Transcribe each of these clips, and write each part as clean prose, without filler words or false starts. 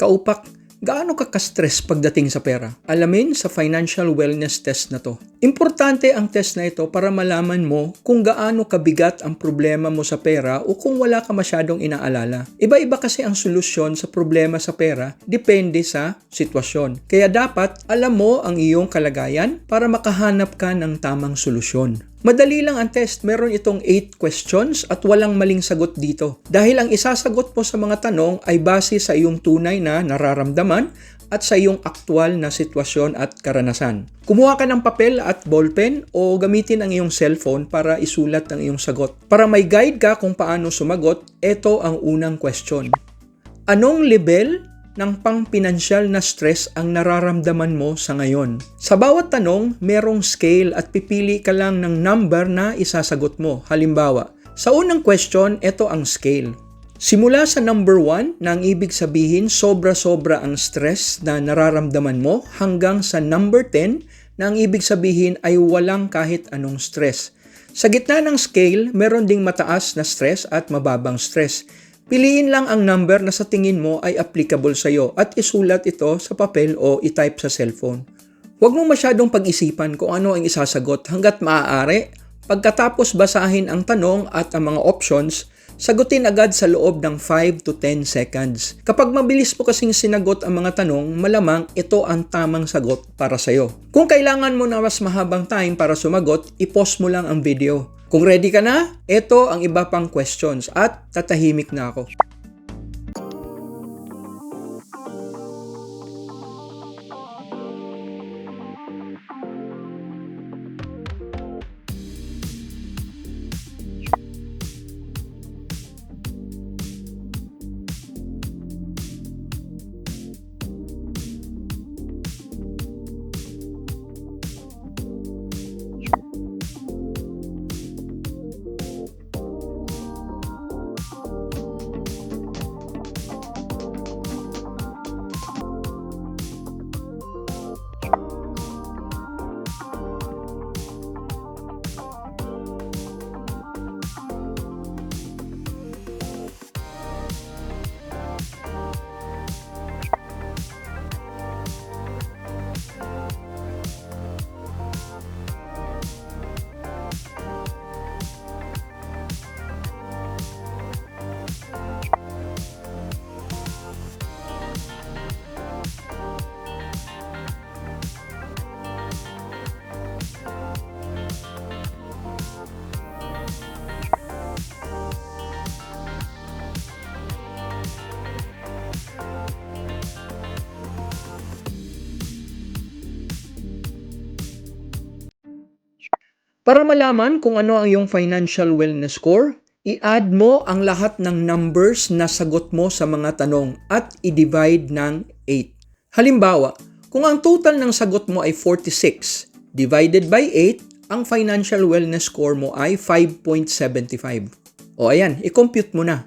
Kaupak, gaano ka ka-stress pagdating sa pera? Alamin sa financial wellness test na to. Importante ang test na ito para malaman mo kung gaano kabigat ang problema mo sa pera o kung wala ka masyadong inaalala. Iba-iba kasi ang solusyon sa problema sa pera, depende sa sitwasyon. Kaya dapat alam mo ang iyong kalagayan para makahanap ka ng tamang solusyon. Madali lang ang test, meron itong 8 questions at walang maling sagot dito. Dahil ang isasagot mo sa mga tanong ay base sa iyong tunay na nararamdaman at sa iyong aktwal na sitwasyon at karanasan. Kumuha ka ng papel at ballpen o gamitin ang iyong cellphone para isulat ang iyong sagot. Para may guide ka kung paano sumagot, ito ang unang question. Anong level ng pang-pinansyal na stress ang nararamdaman mo sa ngayon? Sa bawat tanong, merong scale at pipili ka lang ng number na isasagot mo. Halimbawa, sa unang question, ito ang scale. Simula sa number 1 na ang ibig sabihin sobra-sobra ang stress na nararamdaman mo hanggang sa number 10 na ang ibig sabihin ay walang kahit anong stress. Sa gitna ng scale, meron ding mataas na stress at mababang stress. Piliin lang ang number na sa tingin mo ay applicable sa iyo at isulat ito sa papel o i-type sa cellphone. Huwag mo masyadong pag-isipan kung ano ang isasagot hanggat maaari. Pagkatapos basahin ang tanong at ang mga options, sagutin agad sa loob ng 5 to 10 seconds. Kapag mabilis mo kasing sinagot ang mga tanong, malamang ito ang tamang sagot para sa iyo. Kung kailangan mo na mas mahabang time para sumagot, i-pause mo lang ang video. Kung ready ka na, ito ang iba pang questions at tatahimik na ako. Para malaman kung ano ang iyong financial wellness score, i-add mo ang lahat ng numbers na sagot mo sa mga tanong at i-divide ng 8. Halimbawa, kung ang total ng sagot mo ay 46, divided by 8, ang financial wellness score mo ay 5.75. O ayan, i-compute mo na.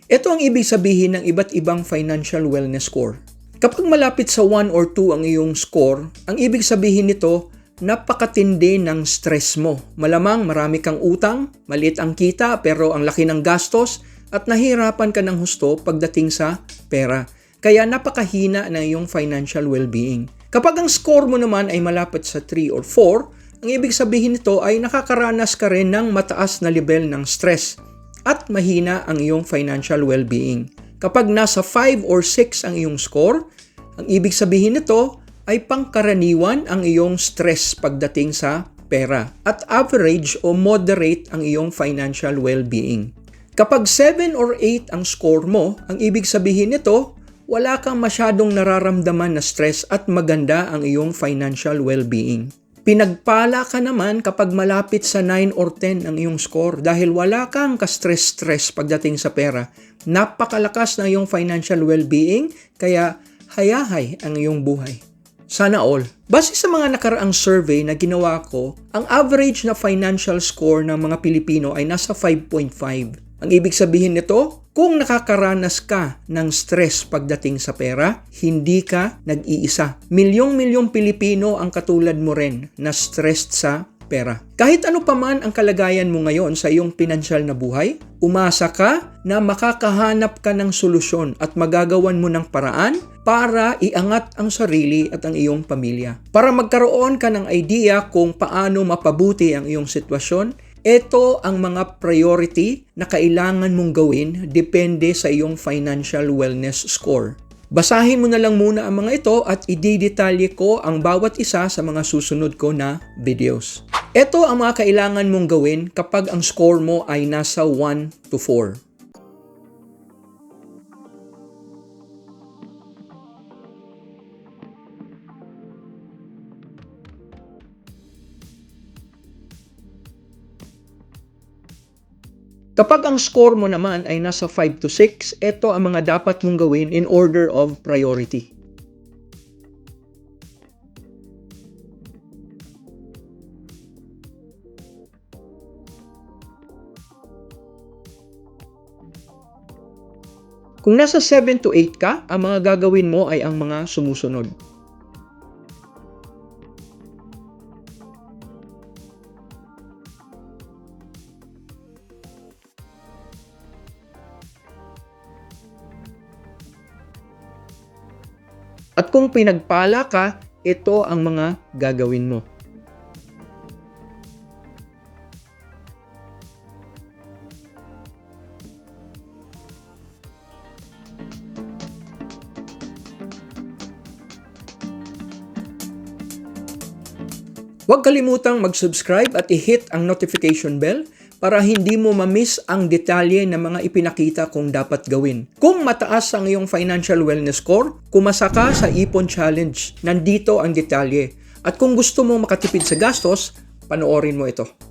Ito ang ibig sabihin ng iba't ibang financial wellness score. Kapag malapit sa 1 or 2 ang iyong score, ang ibig sabihin nito, napakatindi ng stress mo. Malamang marami kang utang, maliit ang kita pero ang laki ng gastos at nahirapan ka ng husto pagdating sa pera. Kaya napakahina ng iyong financial well-being. Kapag ang score mo naman ay malapit sa 3 or 4, ang ibig sabihin nito ay nakakaranas ka rin ng mataas na level ng stress at mahina ang iyong financial well-being. Kapag nasa 5 or 6 ang iyong score, ang ibig sabihin nito ay pangkaraniwan ang iyong stress pagdating sa pera at average o moderate ang iyong financial well-being. Kapag 7 or 8 ang score mo, ang ibig sabihin nito, wala kang masyadong nararamdaman na stress at maganda ang iyong financial well-being. Pinagpala ka naman kapag malapit sa 9 or 10 ang iyong score dahil wala kang ka-stress pagdating sa pera. Napakalakas ng iyong financial well-being kaya hayahay ang iyong buhay. Sana all. Base sa mga nakaraang survey na ginawa ko, ang average na financial score ng mga Pilipino ay nasa 5.5. Ang ibig sabihin nito, kung nakakaranas ka ng stress pagdating sa pera, hindi ka nag-iisa. Milyong-milyong Pilipino ang katulad mo rin na stressed sa pera. Kahit ano pa man ang kalagayan mo ngayon sa iyong pinansyal na buhay, umasa ka na makakahanap ka ng solusyon at magagawan mo ng paraan para iangat ang sarili at ang iyong pamilya. Para magkaroon ka ng idea kung paano mapabuti ang iyong sitwasyon, ito ang mga priority na kailangan mong gawin depende sa iyong financial wellness score. Basahin mo na lang muna ang mga ito at ididetalye ko ang bawat isa sa mga susunod ko na videos. Ito ang mga kailangan mong gawin kapag ang score mo ay nasa 1 to 4. Kapag ang score mo naman ay nasa 5 to 6, ito ang mga dapat mong gawin in order of priority. Kung nasa 7 to 8 ka, ang mga gagawin mo ay ang mga sumusunod. At kung pinagpala ka, ito ang mga gagawin mo. Huwag kalimutang mag-subscribe at i-hit ang notification bell para hindi mo ma-miss ang detalye ng mga ipinakita kong dapat gawin. Kung mataas ang iyong financial wellness score, kumasa ka sa Ipon Challenge. Nandito ang detalye. At kung gusto mo makatipid sa gastos, panoorin mo ito.